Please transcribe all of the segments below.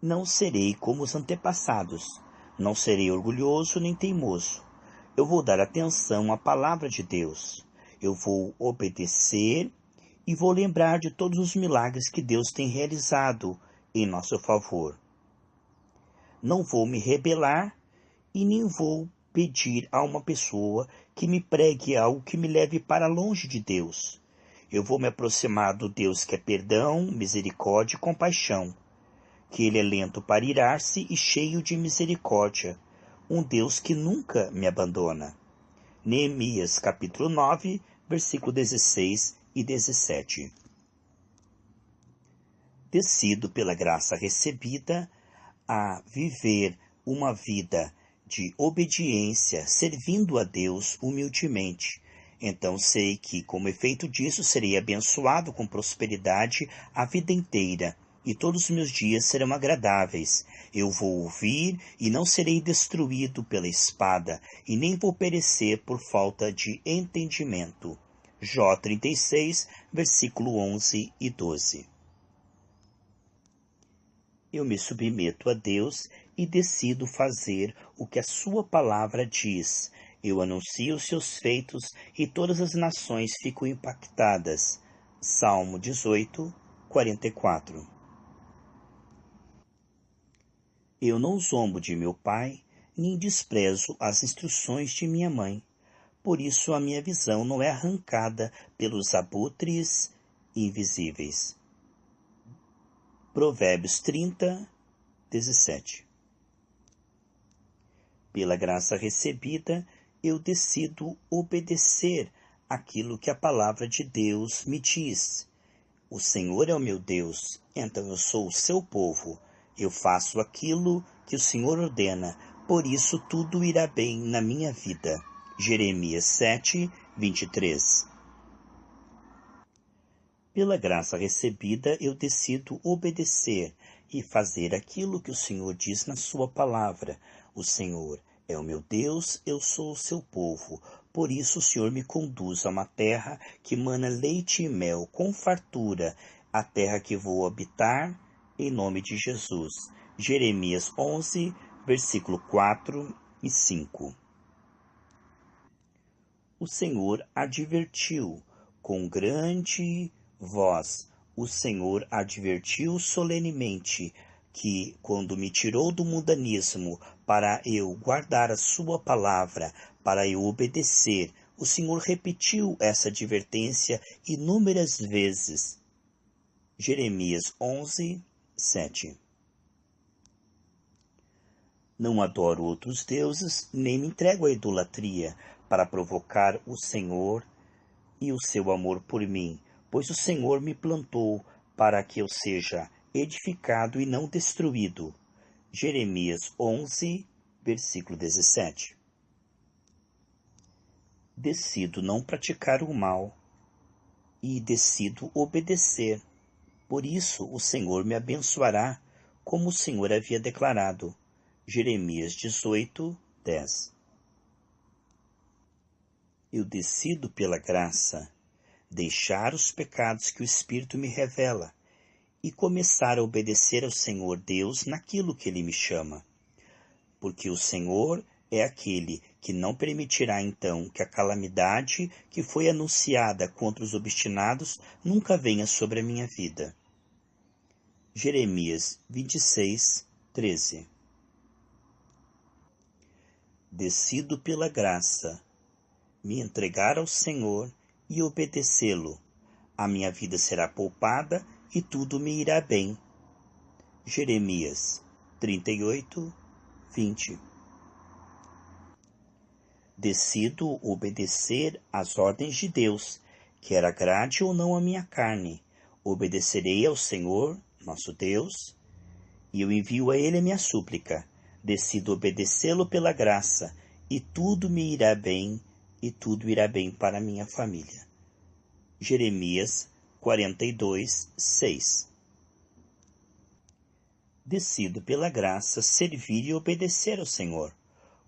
Não serei como os antepassados, não serei orgulhoso nem teimoso. Eu vou dar atenção à palavra de Deus. Eu vou obedecer e vou lembrar de todos os milagres que Deus tem realizado em nosso favor. Não vou me rebelar e nem vou pedir a uma pessoa que me pregue algo que me leve para longe de Deus. Eu vou me aproximar do Deus que é perdão, misericórdia e compaixão, que Ele é lento para irar-se e cheio de misericórdia, um Deus que nunca me abandona. Neemias capítulo 9, versículo 16 e 17. Decido pela graça recebida a viver uma vida de obediência, servindo a Deus humildemente. Então sei que, como efeito disso, serei abençoado com prosperidade a vida inteira, e todos os meus dias serão agradáveis. Eu vou ouvir e não serei destruído pela espada, e nem vou perecer por falta de entendimento. Jó 36, versículo 11 e 12. Eu me submeto a Deus e decido fazer o que a sua palavra diz. Eu anuncio os seus feitos e todas as nações ficam impactadas. Salmo 18, 44. Eu não zombo de meu pai, nem desprezo as instruções de minha mãe. Por isso a minha visão não é arrancada pelos abutres invisíveis. Provérbios 30, 17. Pela graça recebida, eu decido obedecer aquilo que a palavra de Deus me diz. O Senhor é o meu Deus, então eu sou o seu povo. Eu faço aquilo que o Senhor ordena, por isso tudo irá bem na minha vida. Jeremias 7, 23. Pela graça recebida, eu decido obedecer e fazer aquilo que o Senhor diz na sua palavra. O Senhor é o meu Deus, eu sou o seu povo. Por isso o Senhor me conduz a uma terra que mana leite e mel com fartura, a terra que vou habitar, em nome de Jesus. Jeremias 11, versículo 4 e 5. O Senhor advertiu com grande voz. O Senhor advertiu solenemente que, quando me tirou do mundanismo para eu guardar a sua palavra, para eu obedecer, o Senhor repetiu essa advertência inúmeras vezes. Jeremias 11, 7. Não adoro outros deuses, nem me entrego à idolatria, para provocar o Senhor e o seu amor por mim, pois o Senhor me plantou para que eu seja edificado e não destruído. Jeremias 11, versículo 17. Decido não praticar o mal e decido obedecer. Por isso o Senhor me abençoará, como o Senhor havia declarado. Jeremias 18, 10. Eu decido pela graça deixar os pecados que o Espírito me revela e começar a obedecer ao Senhor Deus naquilo que Ele me chama. Porque o Senhor é aquele que não permitirá então que a calamidade que foi anunciada contra os obstinados nunca venha sobre a minha vida. Jeremias 26, 13. Decido pela graça me entregar ao Senhor e obedecê-lo. A minha vida será poupada e tudo me irá bem. Jeremias 38, 20. Decido obedecer às ordens de Deus, quer agrade ou não a minha carne. Obedecerei ao Senhor, nosso Deus, e eu envio a Ele a minha súplica. Decido obedecê-lo pela graça, e tudo me irá bem, e tudo irá bem para a minha família. Jeremias 42, 6. Decido pela graça servir e obedecer ao Senhor.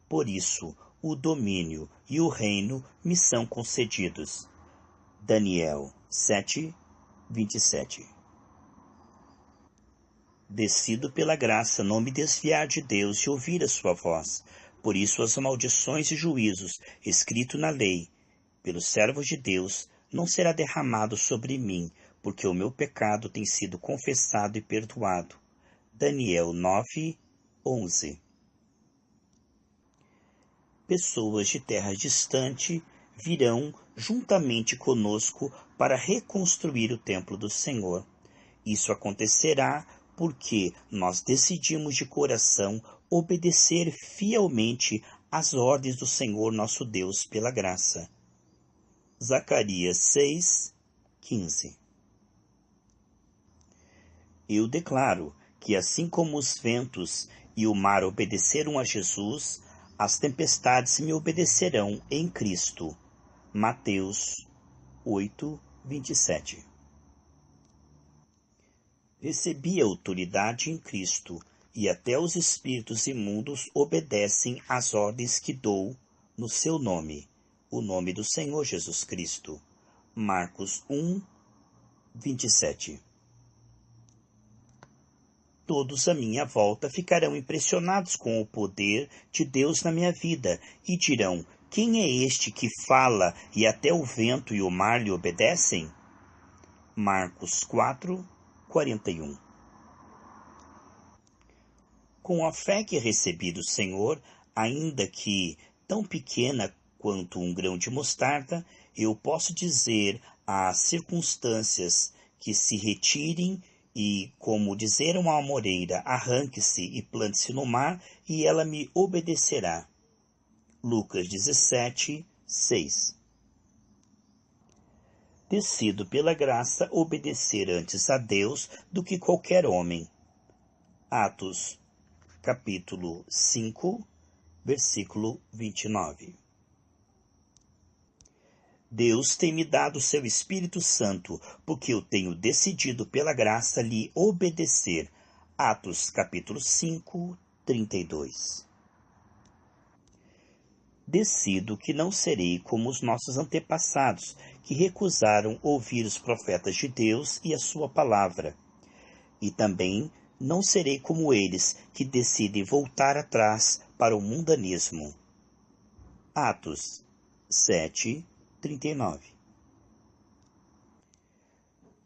Por isso, o domínio e o reino me são concedidos. Daniel 7, 27. Decido pela graça não me desviar de Deus e ouvir a sua voz. Por isso as maldições e juízos, escrito na lei, pelos servos de Deus, não será derramado sobre mim, porque o meu pecado tem sido confessado e perdoado. Daniel 9:11. Pessoas de terra distante virão juntamente conosco para reconstruir o templo do Senhor. Isso acontecerá porque nós decidimos de coração obedecer fielmente às ordens do Senhor nosso Deus pela graça. Zacarias 6:15. Eu declaro que assim como os ventos e o mar obedeceram a Jesus, as tempestades me obedecerão em Cristo. Mateus 8:27. Recebi autoridade em Cristo, e até os espíritos imundos obedecem às ordens que dou no seu nome, o nome do Senhor Jesus Cristo. Marcos 1:27. Todos à minha volta ficarão impressionados com o poder de Deus na minha vida e dirão: quem é este que fala e até o vento e o mar lhe obedecem? Marcos 4:41. Com a fé que recebi do Senhor, ainda que tão pequena quanto um grão de mostarda, eu posso dizer às circunstâncias que se retirem e, como dizer a uma amoreira, arranque-se e plante-se no mar, e ela me obedecerá. Lucas 17:6. Decido pela graça obedecer antes a Deus do que qualquer homem. Atos, capítulo 5, versículo 29. Deus tem me dado seu Espírito Santo, porque eu tenho decidido pela graça lhe obedecer. Atos, capítulo 5, 32. Decido que não serei como os nossos antepassados, que recusaram ouvir os profetas de Deus e a sua palavra. E também não serei como eles, que decidem voltar atrás para o mundanismo. Atos 7:39.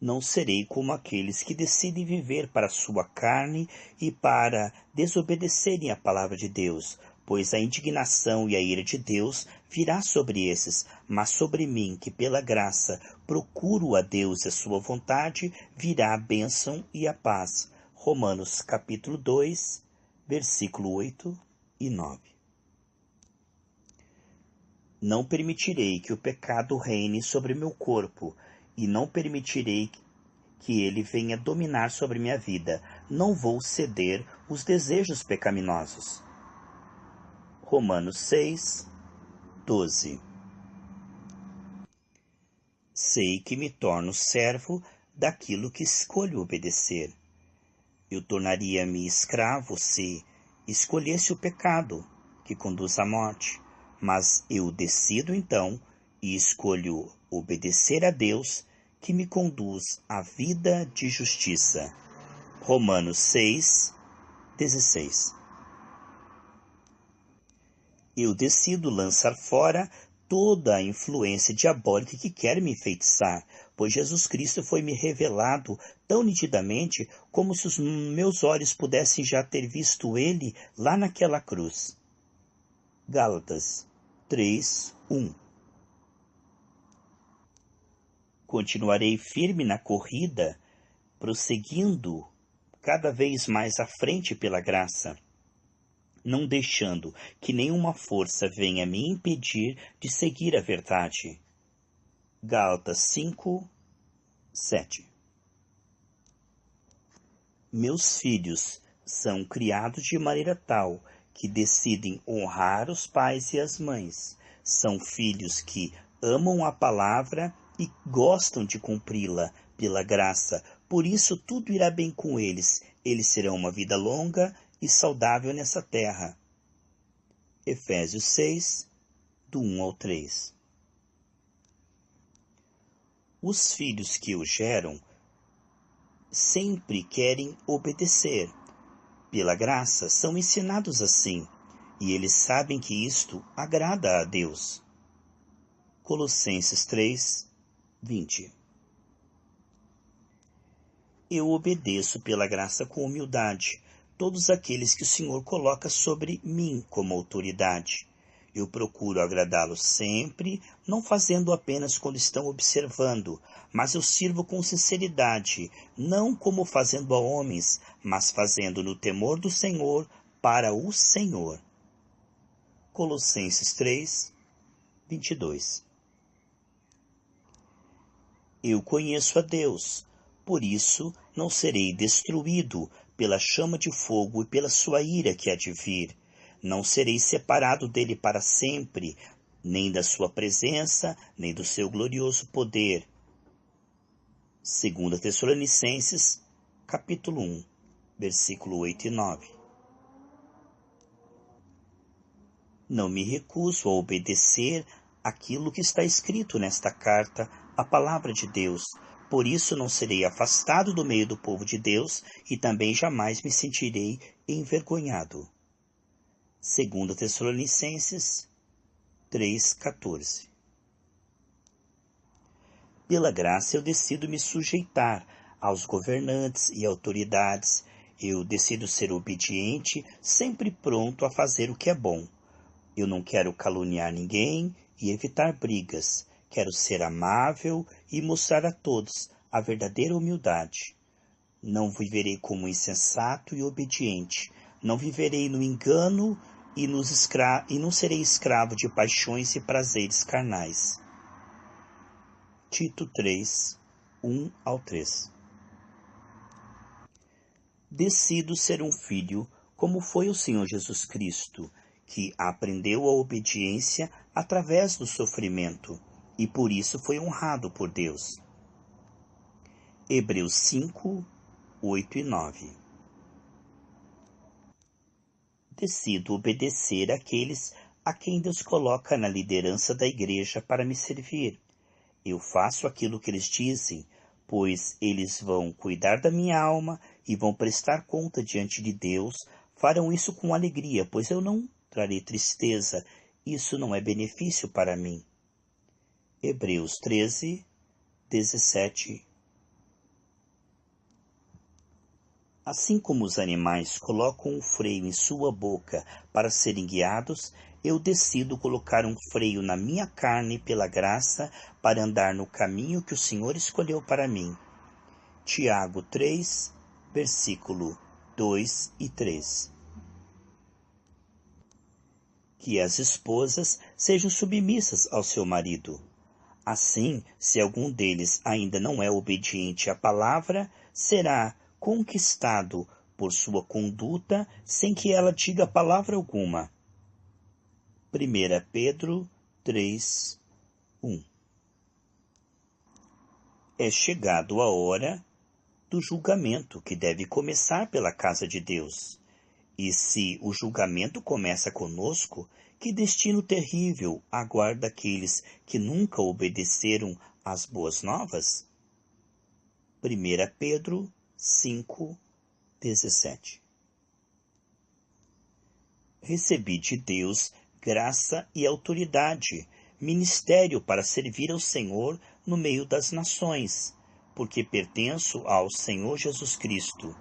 Não serei como aqueles que decidem viver para a sua carne e para desobedecerem à palavra de Deus, pois a indignação e a ira de Deus virá sobre esses, mas sobre mim, que pela graça procuro a Deus e a sua vontade, virá a bênção e a paz. Romanos capítulo 2, versículo 8 e 9. Não permitirei que o pecado reine sobre meu corpo, e não permitirei que ele venha dominar sobre minha vida. Não vou ceder os desejos pecaminosos. Romanos 6:12. Sei que me torno servo daquilo que escolho obedecer. Eu tornaria-me escravo se escolhesse o pecado que conduz à morte, mas eu decido então e escolho obedecer a Deus, que me conduz à vida de justiça. Romanos 6:16. Eu decido lançar fora toda a influência diabólica que quer me enfeitiçar, pois Jesus Cristo foi-me revelado tão nitidamente como se os meus olhos pudessem já ter visto ele lá naquela cruz. Gálatas 3:1. Continuarei firme na corrida, prosseguindo cada vez mais à frente pela graça, não deixando que nenhuma força venha me impedir de seguir a verdade. Gálatas 5:7. Meus filhos são criados de maneira tal que decidem honrar os pais e as mães. São filhos que amam a palavra e gostam de cumpri-la pela graça. Por isso tudo irá bem com eles. Eles terão uma vida longa e saudável nessa terra. Efésios 6, do 1 ao 3. Os filhos que o geram sempre querem obedecer. Pela graça, são ensinados assim, e eles sabem que isto agrada a Deus. Colossenses 3, 20. Eu obedeço pela graça com humildade todos aqueles que o Senhor coloca sobre mim como autoridade. Eu procuro agradá-los sempre, não fazendo apenas quando estão observando, mas eu sirvo com sinceridade, não como fazendo a homens, mas fazendo no temor do Senhor, para o Senhor. Colossenses 3, 22. Eu conheço a Deus, por isso não serei destruído pela chama de fogo e pela sua ira que há de vir. Não serei separado dele para sempre, nem da sua presença, nem do seu glorioso poder. 2 Tessalonicenses, capítulo 1, versículo 8 e 9. Não me recuso a obedecer aquilo que está escrito nesta carta, a palavra de Deus. Por isso não serei afastado do meio do povo de Deus e também jamais me sentirei envergonhado. 2 Tessalonicenses 3,14. Pela graça eu decido me sujeitar aos governantes e autoridades. Eu decido ser obediente, sempre pronto a fazer o que é bom. Eu não quero caluniar ninguém e evitar brigas. Quero ser amável e mostrar a todos a verdadeira humildade. Não viverei como insensato e obediente. Não viverei no engano e não serei escravo de paixões e prazeres carnais. Tito 3, 1 ao 3. Decido ser um filho como foi o Senhor Jesus Cristo, que aprendeu a obediência através do sofrimento e por isso foi honrado por Deus. Hebreus 5, 8 e 9. Decido obedecer àqueles a quem Deus coloca na liderança da igreja para me servir. Eu faço aquilo que eles dizem, pois eles vão cuidar da minha alma e vão prestar conta diante de Deus. Farão isso com alegria, pois eu não trarei tristeza. Isso não é benefício para mim. Hebreus 13, 17. Assim como os animais colocam um freio em sua boca para serem guiados, eu decido colocar um freio na minha carne pela graça para andar no caminho que o Senhor escolheu para mim. Tiago 3, versículo 2 e 3. Que as esposas sejam submissas ao seu marido. Assim, se algum deles ainda não é obediente à palavra, será conquistado por sua conduta sem que ela diga palavra alguma. 1 Pedro 3, 1. É chegado a hora do julgamento que deve começar pela casa de Deus. E se o julgamento começa conosco, que destino terrível aguarda aqueles que nunca obedeceram às boas novas? 1 Pedro 5, 17. Recebi de Deus graça e autoridade, ministério para servir ao Senhor no meio das nações, porque pertenço ao Senhor Jesus Cristo.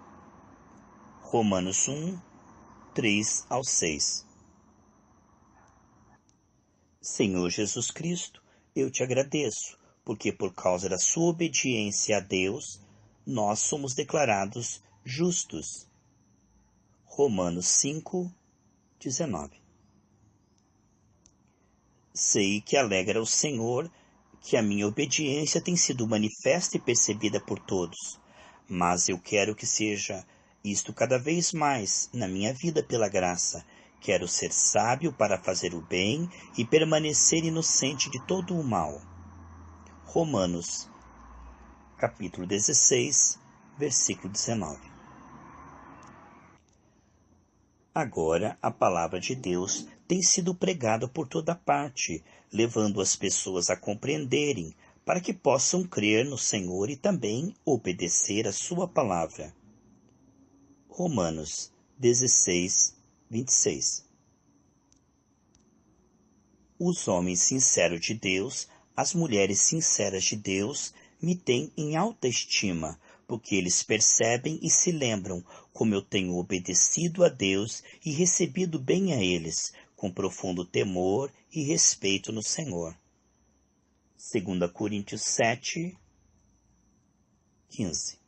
Romanos 1, 3 ao 6. Senhor Jesus Cristo, eu te agradeço, porque por causa da sua obediência a Deus, nós somos declarados justos. Romanos 5, 19. Sei que alegra o Senhor que a minha obediência tem sido manifesta e percebida por todos, mas eu quero que seja isto cada vez mais na minha vida pela graça. Quero ser sábio para fazer o bem e permanecer inocente de todo o mal. Romanos, capítulo 16, versículo 19. Agora a palavra de Deus tem sido pregada por toda parte, levando as pessoas a compreenderem, para que possam crer no Senhor e também obedecer a sua palavra. Romanos 16, 26. Os homens sinceros de Deus, as mulheres sinceras de Deus, me têm em alta estima, porque eles percebem e se lembram como eu tenho obedecido a Deus e recebido bem a eles, com profundo temor e respeito no Senhor. 2 Coríntios 7, 15.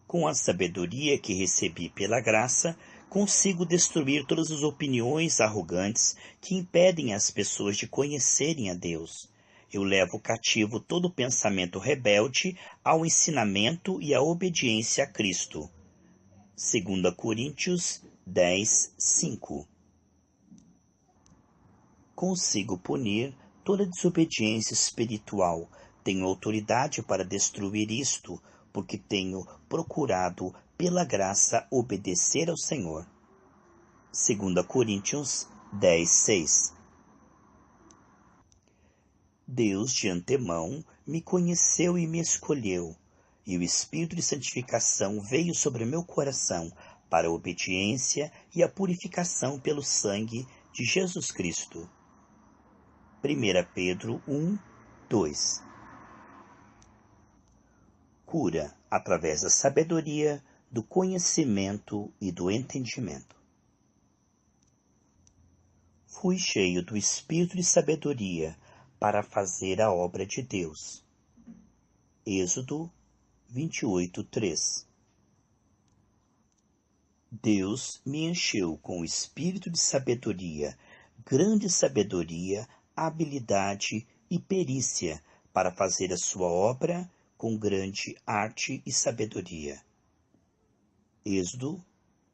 Com a sabedoria que recebi pela graça, consigo destruir todas as opiniões arrogantes que impedem as pessoas de conhecerem a Deus. Eu levo cativo todo pensamento rebelde ao ensinamento e à obediência a Cristo. 2 Coríntios 10, 5. Consigo punir toda desobediência espiritual. Tenho autoridade para destruir isto, porque tenho procurado, pela graça, obedecer ao Senhor. 2 Coríntios 10, 6. Deus de antemão me conheceu e me escolheu, e o Espírito de santificação veio sobre meu coração para a obediência e a purificação pelo sangue de Jesus Cristo. 1 Pedro 1, 2. Cura através da sabedoria, do conhecimento e do entendimento. Fui cheio do Espírito de sabedoria para fazer a obra de Deus. Êxodo 28, 3. Deus me encheu com o espírito de sabedoria, grande sabedoria, habilidade e perícia para fazer a sua obra com grande arte e sabedoria. Êxodo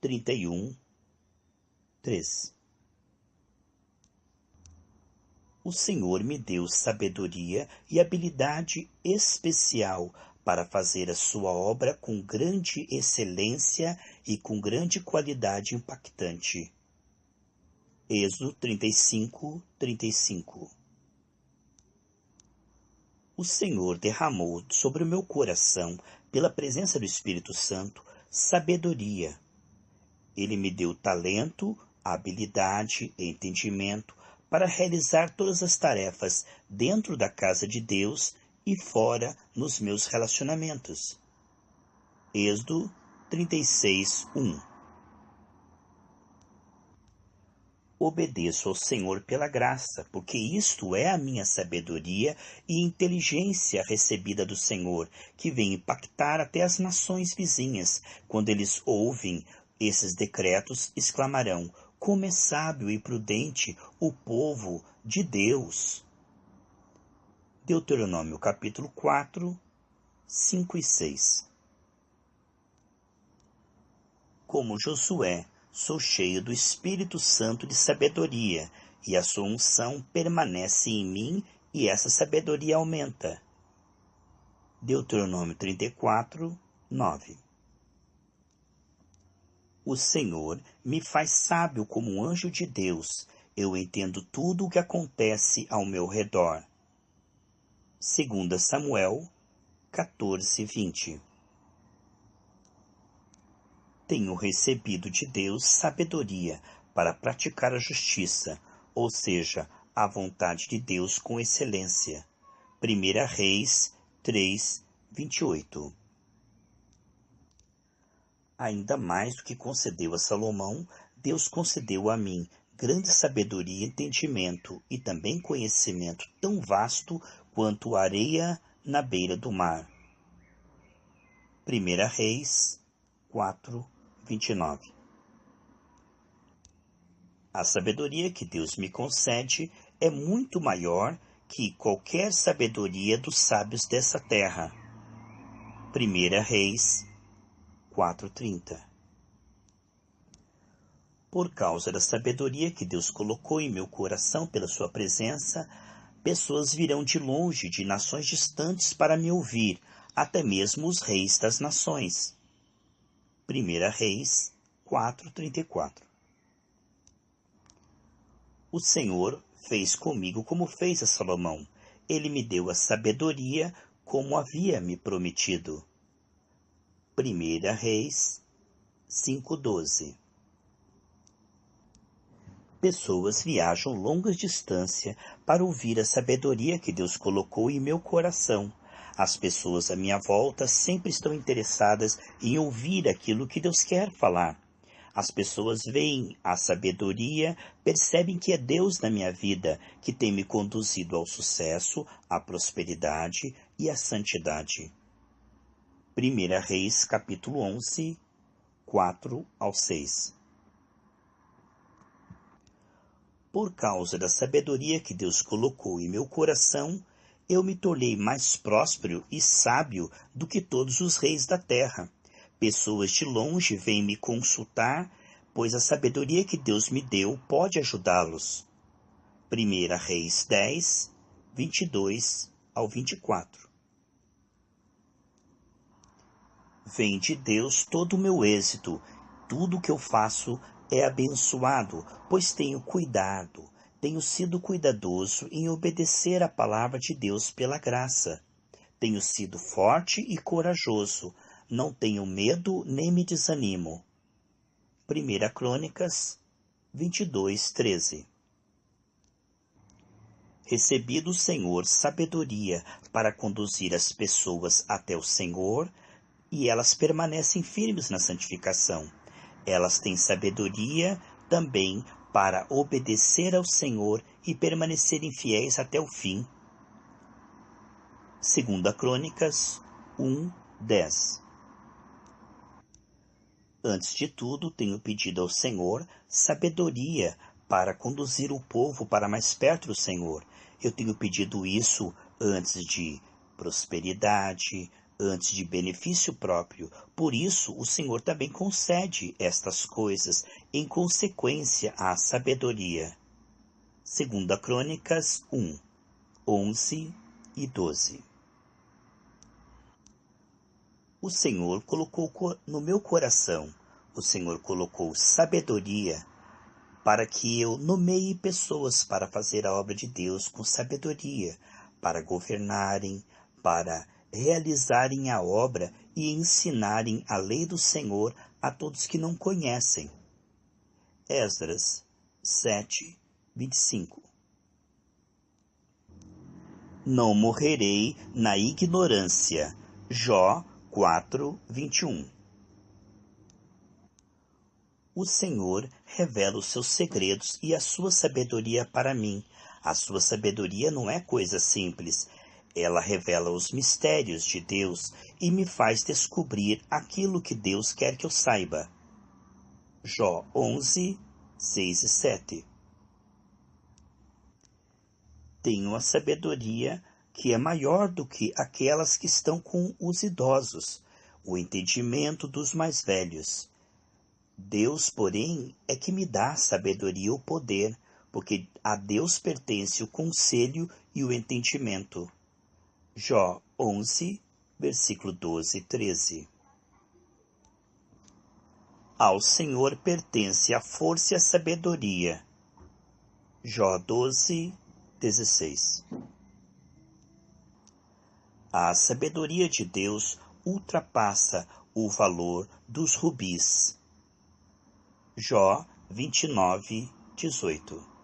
31, 3. O Senhor me deu sabedoria e habilidade especial para fazer a sua obra com grande excelência e com grande qualidade impactante. Êxodo 35, 35. O Senhor derramou sobre o meu coração, pela presença do Espírito Santo, sabedoria. Ele me deu talento, habilidade e entendimento para realizar todas as tarefas dentro da casa de Deus e fora nos meus relacionamentos. Êxodo 36, 1. Obedeço ao Senhor pela graça, porque isto é a minha sabedoria e inteligência recebida do Senhor, que vem impactar até as nações vizinhas. Quando eles ouvem esses decretos, exclamarão: como é sábio e prudente o povo de Deus. Deuteronômio capítulo 4, 5 e 6. Como Josué, sou cheio do Espírito Santo de sabedoria, e a sua unção permanece em mim, e essa sabedoria aumenta. Deuteronômio 34, 9. O Senhor me faz sábio como um anjo de Deus. Eu entendo tudo o que acontece ao meu redor. 2 Samuel 14, 20. Tenho recebido de Deus sabedoria para praticar a justiça, ou seja, a vontade de Deus com excelência. 1 Reis 3, 28. Ainda mais do que concedeu a Salomão, Deus concedeu a mim grande sabedoria e entendimento, e também conhecimento tão vasto quanto a areia na beira do mar. 1 Reis 4, 29. A sabedoria que Deus me concede é muito maior que qualquer sabedoria dos sábios dessa terra. 1 Reis 4:30. Por causa da sabedoria que Deus colocou em meu coração pela sua presença, pessoas virão de longe, de nações distantes, para me ouvir, até mesmo os reis das nações. 1 Reis 4:34. O Senhor fez comigo como fez a Salomão. Ele me deu a sabedoria como havia me prometido. 1 Reis 5:12. Pessoas viajam longas distâncias para ouvir a sabedoria que Deus colocou em meu coração. As pessoas à minha volta sempre estão interessadas em ouvir aquilo que Deus quer falar. As pessoas veem a sabedoria, percebem que é Deus na minha vida que tem me conduzido ao sucesso, à prosperidade e à santidade. 1 Reis, capítulo 11, 4-6. Por causa da sabedoria que Deus colocou em meu coração, eu me tornei mais próspero e sábio do que todos os reis da terra. Pessoas de longe vêm me consultar, pois a sabedoria que Deus me deu pode ajudá-los. 1 Reis 10, 22-24. Vem de Deus todo o meu êxito. Tudo o que eu faço é abençoado, pois tenho sido cuidadoso em obedecer à palavra de Deus pela graça. Tenho sido forte e corajoso, não tenho medo nem me desanimo. 1 Crônicas 22:13. Recebi do Senhor sabedoria para conduzir as pessoas até o Senhor, e elas permanecem firmes na santificação. Elas têm sabedoria também para obedecer ao Senhor e permanecerem fiéis até o fim. 2 Crônicas 1:10. Antes de tudo, tenho pedido ao Senhor sabedoria para conduzir o povo para mais perto do Senhor. Eu tenho pedido isso antes de prosperidade, antes de benefício próprio. Por isso, o Senhor também concede estas coisas em consequência à sabedoria. 2 Crônicas 1, 11 e 12. O Senhor colocou no meu coração, o Senhor colocou sabedoria para que eu nomeie pessoas para fazer a obra de Deus com sabedoria, para governarem, para realizarem a obra e ensinarem a lei do Senhor a todos que não conhecem. Esdras 7:25. Não morrerei na ignorância. Jó 4:21. O Senhor revela os seus segredos e a sua sabedoria para mim. A sua sabedoria não é coisa simples. Ela revela os mistérios de Deus e me faz descobrir aquilo que Deus quer que eu saiba. Jó 11, 6 e 7. Tenho a sabedoria que é maior do que aquelas que estão com os idosos, o entendimento dos mais velhos. Deus, porém, é que me dá a sabedoria e o poder, porque a Deus pertence o conselho e o entendimento. Jó 11, versículo 12 e 13. Ao Senhor pertence a força e a sabedoria. Jó 12, 16. A sabedoria de Deus ultrapassa o valor dos rubis. Jó 29, 18.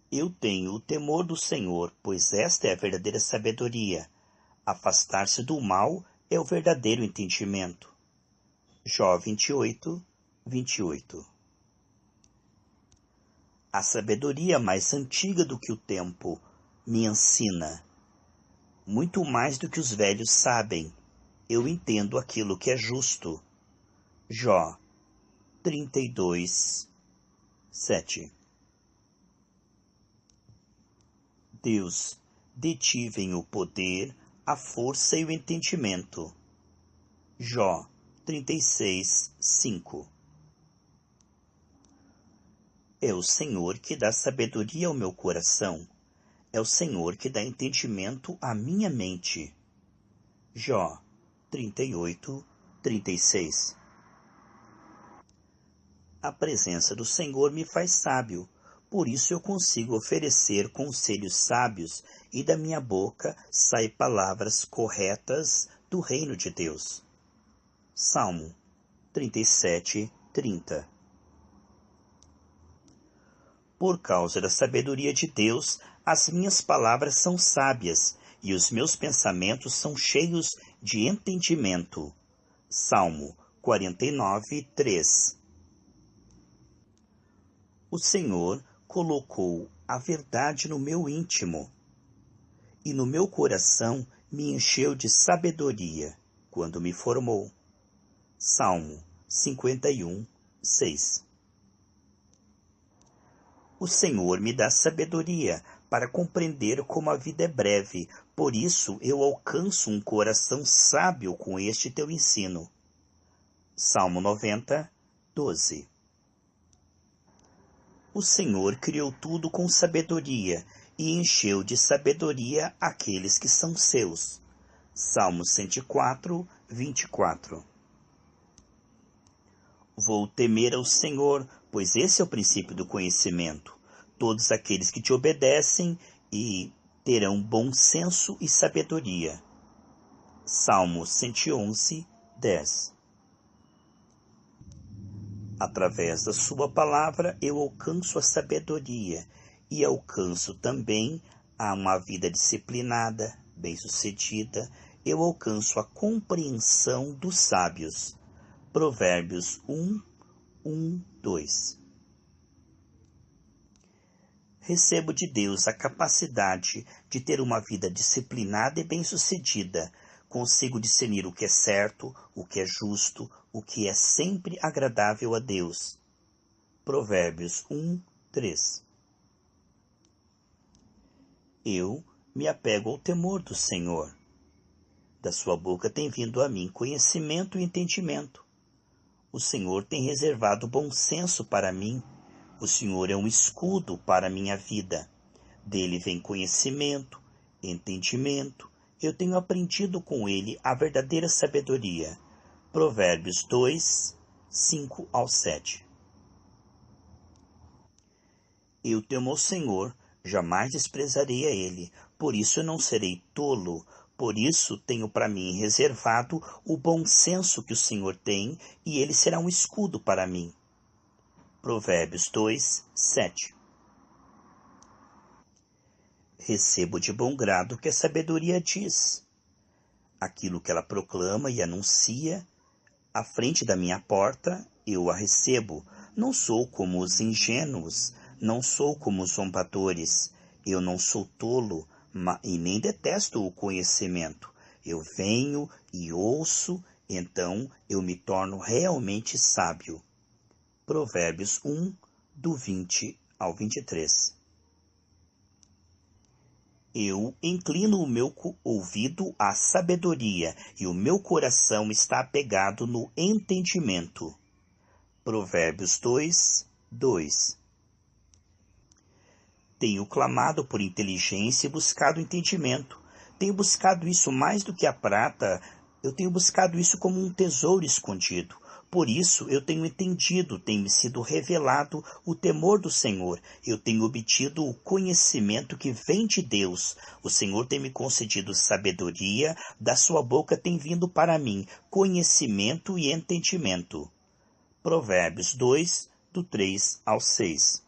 Eu tenho o temor do Senhor, pois esta é a verdadeira sabedoria. Afastar-se do mal é o verdadeiro entendimento. Jó 28, 28. A sabedoria mais antiga do que o tempo me ensina. Muito mais do que os velhos sabem, eu entendo aquilo que é justo. Jó 32, 7. Deus, de ti vem o poder, a força e o entendimento. Jó 36, 5. É o Senhor que dá sabedoria ao meu coração. É o Senhor que dá entendimento à minha mente. Jó 38, 36. A presença do Senhor me faz sábio, Por isso eu consigo oferecer conselhos sábios e da minha boca saem palavras corretas do reino de Deus. Salmo 37, 30. Por causa da sabedoria de Deus, as minhas palavras são sábias e os meus pensamentos são cheios de entendimento. Salmo 49, 3. O Senhor colocou a verdade no meu íntimo, e no meu coração me encheu de sabedoria, quando me formou. Salmo 51, 6. O Senhor me dá sabedoria para compreender como a vida é breve, por isso eu alcanço um coração sábio com este teu ensino. Salmo 90, 12. O Senhor criou tudo com sabedoria e encheu de sabedoria aqueles que são seus. Salmo 104, 24. Vou temer ao Senhor, pois esse é o princípio do conhecimento. Todos aqueles que te obedecem e terão bom senso e sabedoria. Salmo 111, 10. Através da sua palavra eu alcanço a sabedoria e alcanço também a uma vida disciplinada, bem-sucedida. Eu alcanço a compreensão dos sábios. Provérbios 1, 1, 2. Recebo de Deus a capacidade de ter uma vida disciplinada e bem-sucedida. Consigo discernir o que é certo, o que é justo, o que é sempre agradável a Deus. Provérbios 1, 3. Eu me apego ao temor do Senhor. Da sua boca tem vindo a mim conhecimento e entendimento. O Senhor tem reservado bom senso para mim. O Senhor é um escudo para a minha vida. Dele vem conhecimento, entendimento. Eu tenho aprendido com ele a verdadeira sabedoria. Provérbios 2, 5 ao 7. Eu temo ao Senhor, jamais desprezarei a ele. Por isso eu não serei tolo. Por isso tenho para mim reservado o bom senso que o Senhor tem, e ele será um escudo para mim. Provérbios 2, 7. Recebo de bom grado o que a sabedoria diz. Aquilo que ela proclama e anuncia, à frente da minha porta, eu a recebo. Não sou como os ingênuos, não sou como os zombadores. Eu não sou tolo, e nem detesto o conhecimento. Eu venho e ouço, então eu me torno realmente sábio. Provérbios 1, do 20 ao 23. Eu inclino o meu ouvido à sabedoria, e o meu coração está apegado no entendimento. Provérbios 2, 2. Tenho clamado por inteligência e buscado entendimento. Tenho buscado isso mais do que a prata. Eu tenho buscado isso como um tesouro escondido. Por isso eu tenho entendido, tem-me sido revelado o temor do Senhor. Eu tenho obtido o conhecimento que vem de Deus. O Senhor tem me concedido sabedoria, da sua boca tem vindo para mim conhecimento e entendimento. Provérbios 2, do 3 ao 6.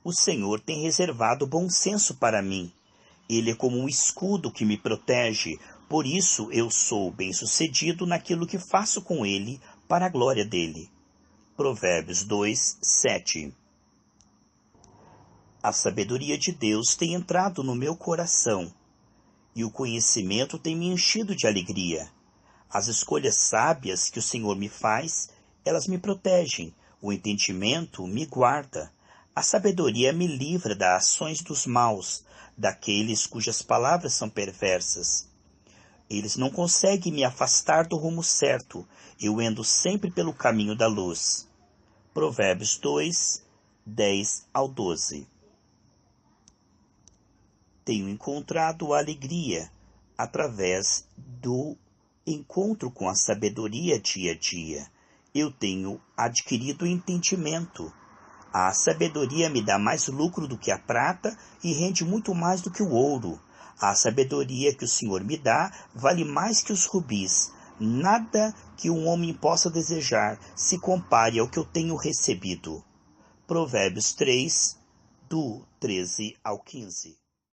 O Senhor tem reservado bom senso para mim. Ele é como um escudo que me protege. Por isso eu sou bem-sucedido naquilo que faço com ele, para a glória dele. Provérbios 2, 7. A sabedoria de Deus tem entrado no meu coração, e o conhecimento tem me enchido de alegria. As escolhas sábias que o Senhor me faz, elas me protegem. O entendimento me guarda. A sabedoria me livra das ações dos maus, daqueles cujas palavras são perversas. Eles não conseguem me afastar do rumo certo. Eu ando sempre pelo caminho da luz. Provérbios 2, 10 ao 12. Tenho encontrado alegria através do encontro com a sabedoria dia a dia. Eu tenho adquirido entendimento. A sabedoria me dá mais lucro do que a prata e rende muito mais do que o ouro. A sabedoria que o Senhor me dá vale mais que os rubis. Nada que um homem possa desejar se compare ao que eu tenho recebido. Provérbios 3, do 13 ao 15.